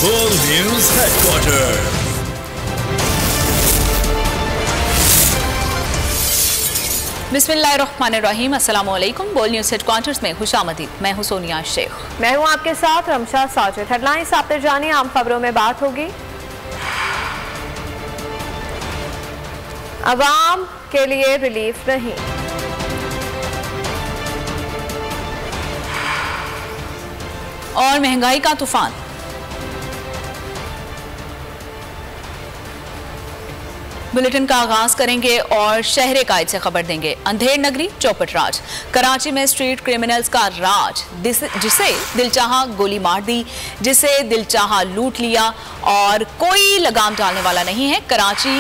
बोल news headquarter. बिस्मिल्लाहिर्रहमानिर्रहीम, अस्सलाम वालेकुम। बोल न्यूज हेडक्वार्टर्स में खुशामदीद। मैं हूं सोनिया शेख। मैं हूं आपके साथ रमशा साजिद। हेडलाइंस आप तक जानिए, आम खबरों में बात होगी। अवाम के लिए रिलीफ नहीं, और महंगाई का तूफान। बुलेटिन का आगाज करेंगे और शहर कायद से खबर देंगे। अंधेर नगरी चौपट राज, कराची में स्ट्रीट क्रिमिनल्स का राज, जिसे दिलचाहा गोली मार दी, जिसे दिलचाहा लूट लिया और कोई लगाम डालने वाला नहीं है। कराची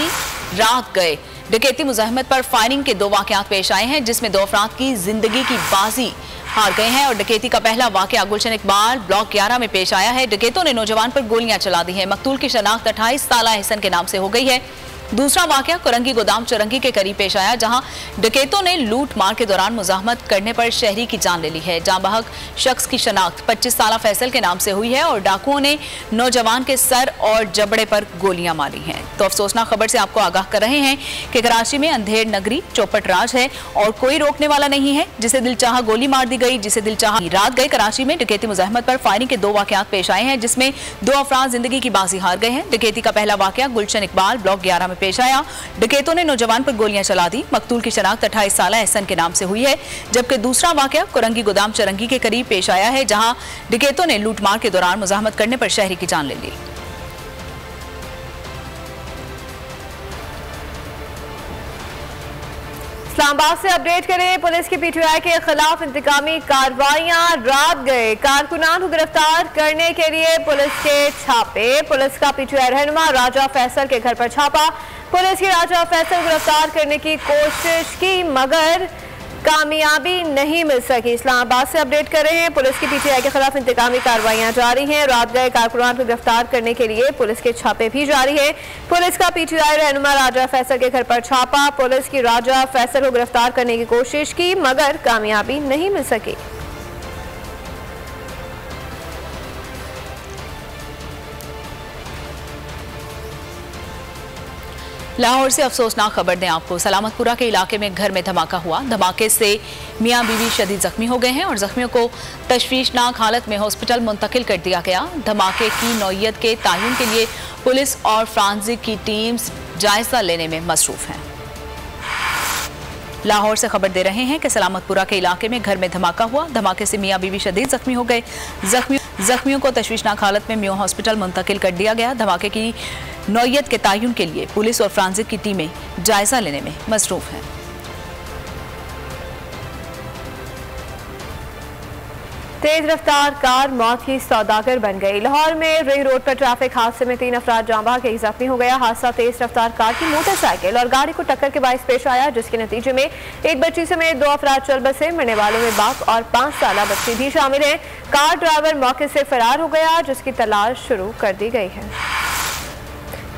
रात गए डकैती मुज़ाहमत पर फायरिंग के 2 वाक़यात पेश आए हैं, जिसमें 2 अफराद की जिंदगी की बाजी हार गए हैं। और डकैती का पहला वाक़या गुलशन इकबाल ब्लॉक 11 में पेश आया है। डकैतों ने नौजवान पर गोलियां चला दी हैं। मकतूल की शनाख्त 28 साला हसन के नाम से हो गई है। दूसरा वाक़या कुरंगी गोदाम चुरंगी के करीब पेश आया, जहां डकैतों ने लूट मार के दौरान मुज़ाहमत करने पर शहरी की जान ले ली है। जाँ बहक शख्स की शनाख्त 25 साला फैसल के नाम से हुई है और डाकुओं ने नौजवान के सर और जबड़े पर गोलियां मारी हैं। तो अफसोसनाक खबर से आपको आगाह कर रहे हैं कि कराची में अंधेर नगरी चौपट राज है और कोई रोकने वाला नहीं है। जिसे दिलचाहा गोली मार दी गई, जिसे दिलचाहा रात गए। कराची में डकैती मुज़ाहमत पर फायरिंग के 2 वाक़यात पेश आए हैं, जिसमें 2 अफराद जिंदगी की बाजी हार गए हैं। डकैती का पहला वाक़या गुलशन इकबाल ब्लॉक 11 में पेश आया। डकैतों ने नौजवान पर गोलियां चला दी। मकतूल की शनाख्त 28 साला एहसन के नाम से हुई है, जबकि दूसरा वाकया कुरंगी गोदाम चरंगी के करीब पेश आया है, जहां डकैतों ने लूटमार के दौरान मुज़ाहमत करने पर शहरी की जान ले ली। इस्लामाबाद से अपडेट करें। पुलिस की पीटीआई के खिलाफ इंतकामी कार्रवाइयां रात गए। कारकुनान को गिरफ्तार करने के लिए पुलिस के छापे। पुलिस का पीटीआई रहनुमा राजा फैसल के घर पर छापा। पुलिस की राजा फैसल गिरफ्तार करने की कोशिश की, मगर कामयाबी नहीं मिल सकी। इस्लामाबाद से अपडेट कर रहे हैं। पुलिस की पीटीआई के खिलाफ इंतकामी कार्रवाइयां जारी हैं। रात गए कारकुनान को गिरफ्तार करने के लिए पुलिस के छापे भी जारी है। पुलिस का पीटीआई रहनुमा राजा फैसल के घर पर छापा। पुलिस की राजा फैसल को गिरफ्तार करने की कोशिश की, मगर कामयाबी नहीं मिल सकी। लाहौर से अफसोसनाक खबर दें आपको। सलामतपुरा के इलाके में घर में धमाका हुआ। धमाके से मियां बीवी शदीद जख्मी हो गए हैं और जख्मियों को तशवीशनाक हालत में हॉस्पिटल मुंतकिल कर दिया गया। धमाके की नौइयत के तयन के लिए पुलिस और फ्रांसिक की टीम्स जायजा लेने में मसरूफ हैं। लाहौर से खबर दे रहे हैं कि सलामतपुरा के इलाके में घर में धमाका हुआ। धमाके से मियां बीवी शदीद जख्मी हो गए। जख्मियों को तशवीशनाक हालत में मियां हॉस्पिटल मुंतकिल कर दिया गया। धमाके की नौइयत के तयन के लिए पुलिस और फ्रांसिक की टीमें जायजा लेने में मसरूफ हैं। तेज रफ्तार कार मौत की सौदागर बन गई। लाहौर में रिंग रोड पर ट्रैफिक हादसे में 3 अफराद जाँ बहक, 1 जख्मी हो गया। हादसा तेज रफ्तार कार की मोटरसाइकिल और गाड़ी को टक्कर के बायस पेश आया, जिसके नतीजे में एक बच्ची समेत 2 अफराद चल बसे। मरने वालों में बाप और 5 साला बच्ची भी शामिल है। कार ड्राइवर मौके से फरार हो गया, जिसकी तलाश शुरू कर दी गई है।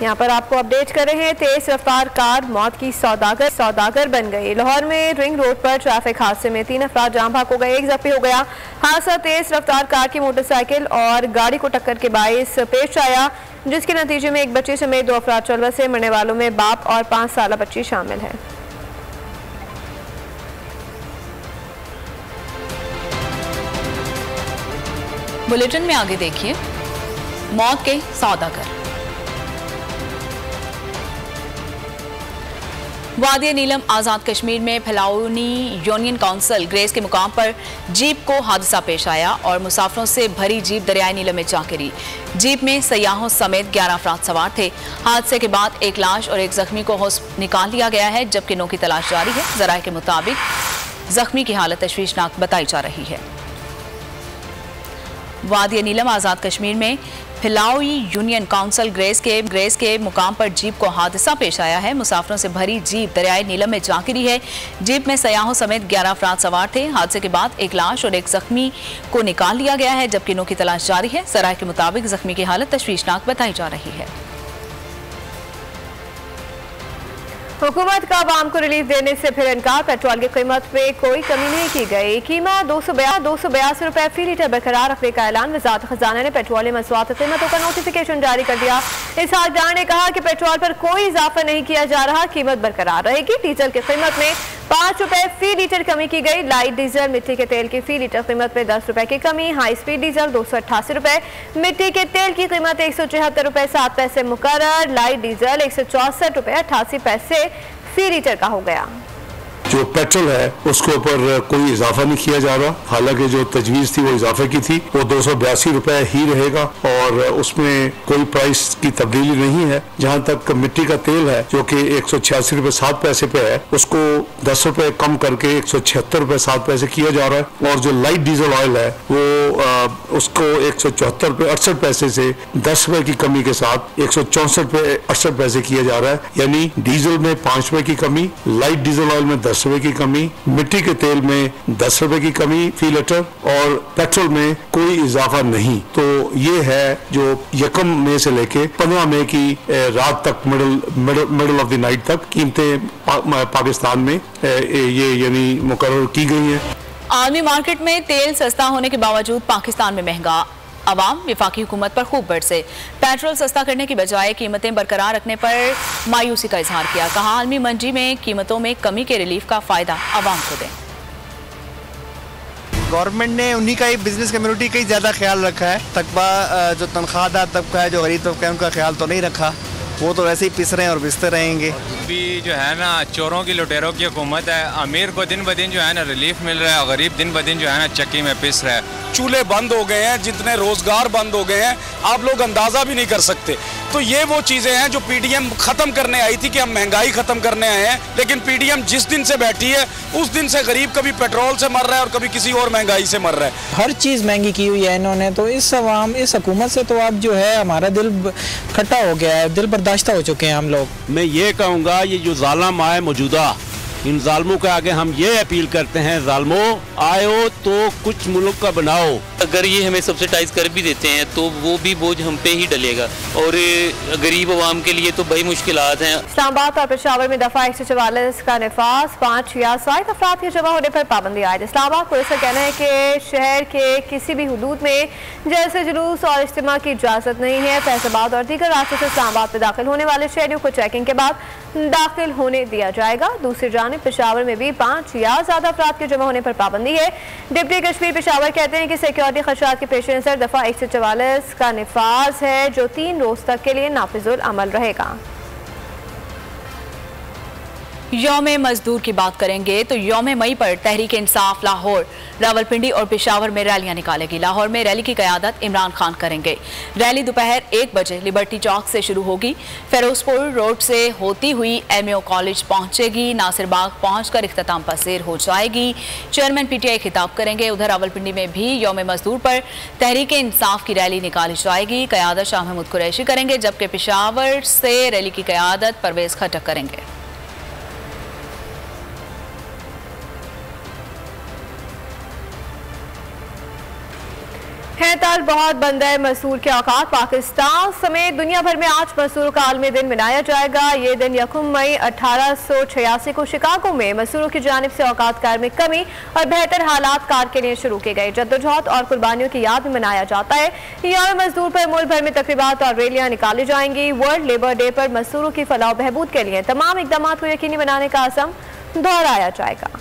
यहाँ पर आपको अपडेट कर रहे हैं। तेज रफ्तार कार मौत की सौदागर बन गई। लाहौर में रिंग रोड पर ट्रैफिक हादसे में 3 अफराद जाँ बहक हो गए, 1 जख्मी हो गया। हादसा तेज रफ्तार कार की मोटरसाइकिल और गाड़ी को टक्कर के बायस पेश आया, जिसके नतीजे में एक बच्ची समेत 2 अफराद चल बसे। मरने वालों में बाप और 5 साला बच्ची शामिल है। बुलेटिन में आगे देखिए, मौत के सौदागर। वादी नीलम आज़ाद कश्मीर में फलाउनी यूनियन काउंसिल ग्रेस के मुकाम पर जीप को हादसा पेश आया और मुसाफिरों से भरी जीप दरियाई नीलम में जा गिरी। जीप में सयाहों समेत 11 अफराद सवार थे। हादसे के बाद एक लाश और एक जख्मी को निकाल लिया गया है, जबकि 9 की तलाश जारी है। ज़राए के मुताबिक जख्मी की हालत तशवीशनाक बताई जा रही है। वादी नीलम आज़ाद कश्मीर में फिलाउई यूनियन काउंसिल ग्रेस के मुकाम पर जीप को हादसा पेश आया है। मुसाफिरों से भरी जीप दरियाई नीलम में जा गिरी है। जीप में सयाहों समेत 11 अफराद सवार थे। हादसे के बाद एक लाश और एक जख्मी को निकाल लिया गया है, जबकि 9 की तलाश जारी है। ज़राए के मुताबिक जख्मी की हालत तशवीशनाक बताई जा रही है। हुकूमत का आवाम को रिलीफ देने से फिर इनकार। पेट्रोल की कीमत में कोई कमी नहीं की गई। कीमत 282 रुपए फी लीटर बरकरार रखने का ऐलान। वज़ारत खजाना ने पेट्रोलियम मसवात कीमतों का नोटिफिकेशन जारी कर दिया। इसहाक डार ने कहा कि पेट्रोल पर कोई इजाफा नहीं किया जा रहा, कीमत बरकरार रहेगी। डीजल की कीमत में 5 रुपए फी लीटर कमी की गई। लाइट डीजल मिट्टी के तेल की फी लीटर कीमत में 10 रुपए की कमी। हाई स्पीड डीजल 288 रुपए, मिट्टी के तेल की कीमत 174 रुपए 7 पैसे मुकर्रर। लाइट डीजल 164 रुपए 88 पैसे फी लीटर का हो गया। जो पेट्रोल है उसके ऊपर कोई इजाफा नहीं किया जा रहा, हालांकि जो तजवीज़ थी वो इजाफे की थी, वो 282 रुपए ही रहेगा और उसमें कोई प्राइस की तब्दीली नहीं है। जहां तक मिट्टी का तेल है जो कि 186 रुपए 7 पैसे पे है, उसको 10 रुपए कम करके 176 रुपए 7 पैसे किया जा रहा है। और जो लाइट डीजल ऑयल है वो उसको 174 रुपए 68 पैसे से 10 रुपए की कमी के साथ 164 रुपए 68 पैसे किया जा रहा है। यानी डीजल में 5 रुपए की कमी, लाइट डीजल ऑयल में 10 रुपए की कमी, मिट्टी के तेल में 10 रुपए की कमी फी लीटर और पेट्रोल में कोई इजाफा नहीं। तो ये है जो 1 मई से लेके 15 मई की रात तक मिडल ऑफ द नाइट तक कीमतें पाकिस्तान में ये यानी मुकर्रर की गई हैं। आलमी मार्केट में तेल सस्ता होने के बावजूद पाकिस्तान में महंगा। अवाम विफाकी हुकूमत पर खूब बरसे। पेट्रोल सस्ता करने की बजाय कीमतें बरकरार रखने पर मायूसी का इजहार किया। कहा आलमी मंडी में कीमतों में कमी के रिलीफ का फायदा अवाम को दें। गवर्नमेंट ने उन्हीं का ही बिजनेस कम्युनिटी का ही ज़्यादा ख्याल रखा है। तकबा जो तनख्वाहदार तबका है, जो गरीब तबका है, उनका ख्याल तो नहीं रखा। वो तो वैसे ही पिस रहे हैं और पिसते रहेंगे। अभी जो है ना चोरों की लुटेरों की हुकूमत है। अमीर को दिन ब दिन जो है ना रिलीफ मिल रहा है, गरीब दिन ब दिन जो है ना चक्की में पिस रहा है। चूल्हे बंद हो गए हैं, जितने रोजगार बंद हो गए हैं आप लोग अंदाजा भी नहीं कर सकते। तो ये वो चीजें हैं जो पीडीएम खत्म करने आई थी कि हम महंगाई खत्म करने आए हैं, लेकिन पीडीएम जिस दिन से बैठी है उस दिन से गरीब कभी पेट्रोल से मर रहा है और कभी किसी और महंगाई से मर रहा है। हर चीज महंगी की हुई है इन्होंने। तो इस हुकूमत से तो अब जो है हमारा दिल खट्टा हो गया है, दिल बर्दाश्ता हो चुके हैं हम लोग। मैं ये कहूँगा ये जो जालिम आए मौजूदा, इन जालिमों के आगे हम ये अपील करते हैं, जालिमों आयो तो कुछ मुल्क का बनाओ। अगर ये हमें सब्सिडाइज कर भी देते हैं तो वो भी बोझ हम पे ही डलेगा और गरीब आवाम के लिए तो बड़ी मुश्किलात हैं। इस्लामाबाद और पेशावर में दफा 144 का निफाज, 5 या ज़ायद अफराद के जमा होने पर पाबंदी आयद। इस्लामाबाद पुलिस का कहना है कि शहर के किसी भी हुदूद में जैसे जुलूस और इज्तिमा की इजाज़त नहीं है। फैसलाबाद और दीगर रास्तों से इस्लामाबाद में दाखिल होने वाले शहरियों को चेकिंग के बाद दाखिल होने दिया जाएगा। दूसरी जानिब पेशावर में भी 5 या ज़्यादा अफराद के जमा होने पर पाबंदी है। डिप्टी कश्मीर पेशावर कहते हैं कि सिक्योरिटी खदशात के पेश नज़र दफा 144 का निफाज है जो 3 रोज तक के लिए नाफिजुल अमल रहेगा। यौम मजदूर की बात करेंगे तो यौम मई पर तहरीक इंसाफ लाहौर, रावलपिंडी और पेशावर में रैलियां निकालेगी। लाहौर में रैली की क़यादत इमरान खान करेंगे। रैली दोपहर 1 बजे लिबर्टी चौक से शुरू होगी, फिरोजपुर रोड से होती हुई एमएओ कॉलेज पहुंचेगी, नासिर बाग पहुंचकर इख्तिताम पसीर हो जाएगी। चेयरमैन पीटीआई खिताब करेंगे। उधर रावलपिंडी में भी यौम मजदूर पर तहरीक इंसाफ की रैली निकाली जाएगी। क़यादत शाह महमूद कुरैशी करेंगे, जबकि पेशावर से रैली की क़यादत परवेज खटक करेंगे। हैताल बहुत बंद है मजदूर के औकात। पाकिस्तान समेत दुनिया भर में आज मजदूरों का आलमी दिन मनाया जाएगा। ये दिन 1 मई 1886 को शिकागो में मजदूरों की जानिब से औकात कार में कमी और बेहतर हालात कार के लिए शुरू की गई जद्दोजहद और कुर्बानियों की याद में मनाया जाता है। यौम मजदूर पर मुल्क भर में तकरीबात और रैलियां निकाली जाएंगी। वर्ल्ड लेबर डे पर मजदूरों की फलाह बहबूद के लिए तमाम इकदाम को यकीनी बनाने का अज़म दोहराया जाएगा।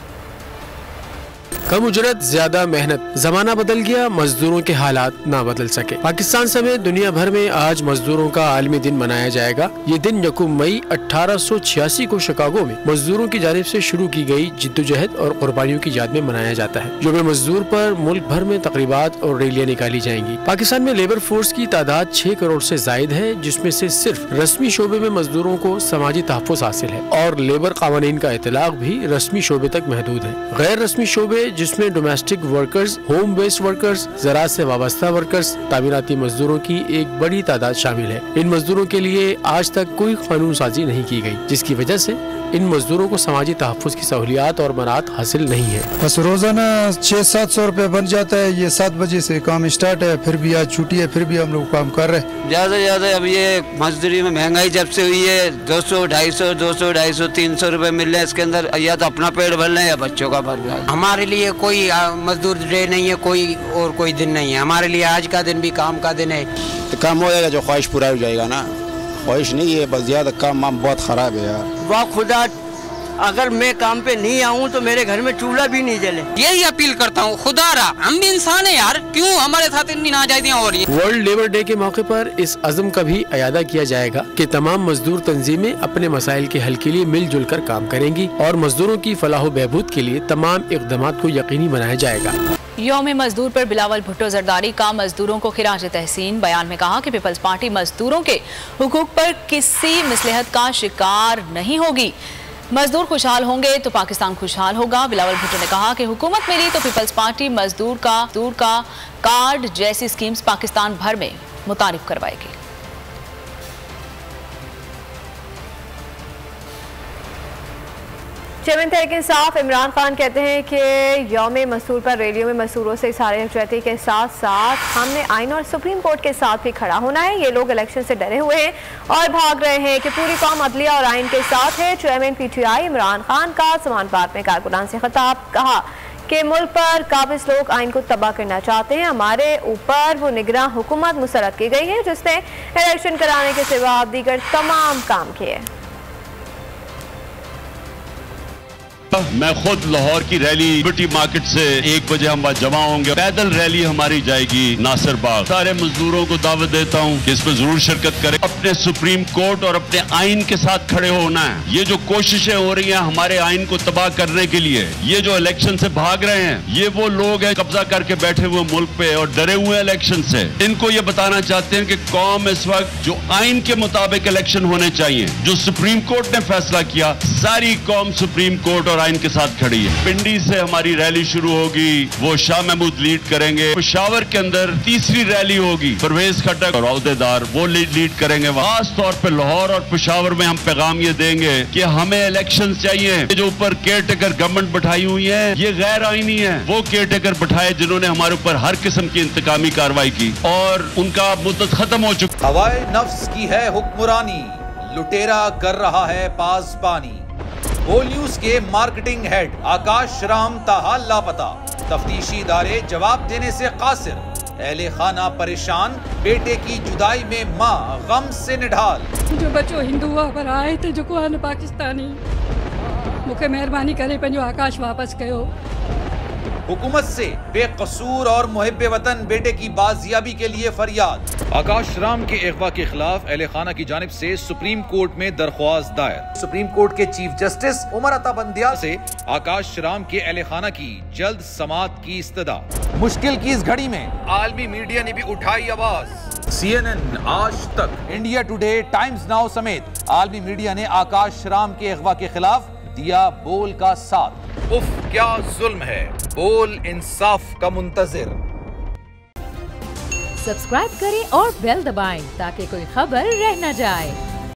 कम उजरत, ज्यादा मेहनत, जमाना बदल गया, मजदूरों के हालात ना बदल सके। पाकिस्तान समेत दुनिया भर में आज मजदूरों का आलमी दिन मनाया जाएगा। ये दिन 1 मई 1886 को शिकागो में मजदूरों की जानिब से शुरू की गई जिद्दोजहद और कुर्बानियों की याद में मनाया जाता है। यौम मजदूर पर मुल्क भर में तकरीबात और रैलियां निकाली जाएंगी। पाकिस्तान में लेबर फोर्स की तादाद 6 करोड़ से जायद है, जिसमें से सिर्फ रस्मी शोबे में मजदूरों को समाजी तहफ़्फ़ुज़ हासिल है और लेबर कानून का इतलाक भी रस्मी शोबे तक महदूद है। गैर रस्मी शोबे जिसमें domestic workers, home based workers, ज़राअत से वाबस्ता वर्कर्स, तामीराती मजदूरों की एक बड़ी तादाद शामिल है। इन मजदूरों के लिए आज तक कोई कानून साजी नहीं की गई, जिसकी वजह से इन मजदूरों को समाजी तहफ़्फ़ुज़ की सहूलियात और मनात हासिल नहीं है। बस रोजाना 600-700 रुपए बन जाता है। ये 7 बजे से काम स्टार्ट है, फिर भी आज छुट्टी है, फिर भी हम लोग काम कर रहे हैं। ज्यादा से ज्यादा अब ये मजदूरी में महंगाई जब से हुई है 200, 250, 200, 300 रुपए मिल रहे हैं। इसके अंदर या तो अपना पेट भर लें या बच्चों का भर लें। हमारे लिए कोई मजदूर डे नहीं है, कोई दिन नहीं है। हमारे लिए आज का दिन भी काम का दिन है। तो काम हो जाएगा, जो ख्वाहिश पूरा हो जाएगा ना। ख्वाहिश नहीं है, बस ज्यादा काम बहुत खराब है यार। वाह खुदा, अगर मैं काम पे नहीं आऊँ तो मेरे घर में चूल्हा भी नहीं जले। यही अपील करता हूँ, खुदा रहा हम भी इंसान है यार, क्यों हमारे साथ इतनी नाजायजियाँ हो रही हैं। वर्ल्ड लेबर डे के मौके पर इस अज़्म का भी अयादा किया जाएगा कि तमाम मजदूर तंजीमें अपने मसाइल के हल के लिए मिलजुल कर काम करेंगी और मजदूरों की फलाह बहबूद के लिए तमाम इक़दामात को यकीनी बनाया जाएगा। यौम मजदूर पर बिलावल भुट्टो जरदारी का मजदूरों को खिराज तहसीन। बयान में कहा कि पीपल्स पार्टी मजदूरों के हुकूक पर किसी मसलहत का शिकार नहीं होगी। मजदूर खुशहाल होंगे तो पाकिस्तान खुशहाल होगा। बिलावल भुट्टो ने कहा कि हुकूमत मिली तो पीपल्स पार्टी मजदूर का कार्ड जैसी स्कीम्स पाकिस्तान भर में मुतारिफ करवाएगी। चेयरमैन तहरीक इंसाफ इमरान खान कहते हैं कि यौम मजदूर पर रैलियों में मजदूरों से इज़हार यकजहती के साथ साथ हमने आइन और सुप्रीम कोर्ट के साथ भी खड़ा होना है। ये लोग इलेक्शन से डरे हुए हैं और भाग रहे हैं कि पूरी कौम अदलिया और आइन के साथ है। चेयरमैन PTI इमरान खान का समान पार्क में कारकुनान से खिताब। कहा कि मुल्क पर काबिज लोग आइन को तबाह करना चाहते हैं। हमारे ऊपर वो निगरान हुकूमत मुसर्रफ की गई है जिसने इलेक्शन कराने के सिवा दीगर तमाम काम किए। मैं खुद लाहौर की रैली लिबर्टी मार्केट से 1 बजे हम वहाँ जमा होंगे। पैदल रैली हमारी जाएगी नासिर बाग। सारे मजदूरों को दावत देता हूँ कि इसमें जरूर शिरकत करें। अपने सुप्रीम कोर्ट और अपने आइन के साथ खड़े होना है। ये जो कोशिशें हो रही हैं हमारे आइन को तबाह करने के लिए, ये जो इलेक्शन से भाग रहे हैं, ये वो लोग हैं कब्जा करके बैठे हुए मुल्क पे और डरे हुए इलेक्शन से। इनको ये बताना चाहते हैं कि कौम इस वक्त जो आइन के मुताबिक इलेक्शन होने चाहिए, जो सुप्रीम कोर्ट ने फैसला किया, सारी कौम सुप्रीम कोर्ट और आइन के साथ खड़ी है। पिंडी से हमारी रैली शुरू होगी, वो शाह महमूद लीड करेंगे। पेशावर के अंदर तीसरी रैली होगी, परवेज खट्टक और अहदेदार वो लीड करेंगे। खास तौर पे लाहौर और पेशावर में हम पैगाम ये देंगे कि हमें इलेक्शन चाहिए। जो ऊपर केयर टेकर गवर्नमेंट बैठाई हुई है ये गैर आईनी है। वो केयर टेकर बैठाए जिन्होंने हमारे ऊपर हर किस्म की इंतकामी कार्रवाई की और उनका मुद्दत खत्म हो चुकी। हवाए नफ्स की है हुक्मरानी, लुटेरा कर रहा है पासबानी। बोल न्यूज के मार्केटिंग हेड आकाश राम ताहा लापता। तफ्तीशी इदारे जवाब देने से कासिर। अहले खाना परेशान, बेटे की जुदाई में माँ गम से निढाल। जो बच्चो हिंदू पर आए थे जो को पाकिस्तानी, मुखे मेहरबानी करे पंहिंजो आकाश वापस कयो। हुकूमत से बेकसूर और मुहिब्बे वतन बेटे की बाजियाबी के लिए फरियाद। आकाश राम के अगवा के खिलाफ अहले खाना की जानिब से सुप्रीम कोर्ट में दरख्वास्त दायर। सुप्रीम कोर्ट के चीफ जस्टिस उमर अता बंदियाल से आकाश राम के अहले खाना की जल्द समाअत की इस्तदा। मुश्किल की इस घड़ी में आलमी मीडिया ने भी उठाई आवाज। CNN, आज तक, इंडिया टुडे, टाइम्स नाउ समेत आलमी मीडिया ने आकाश राम के अगवा के खिलाफ दिया बोल का साथ। उफ क्या जुल्म है, बोल इंसाफ का मुंतजिर। सब्सक्राइब करें और बेल दबाएं ताकि कोई खबर रह न जाए।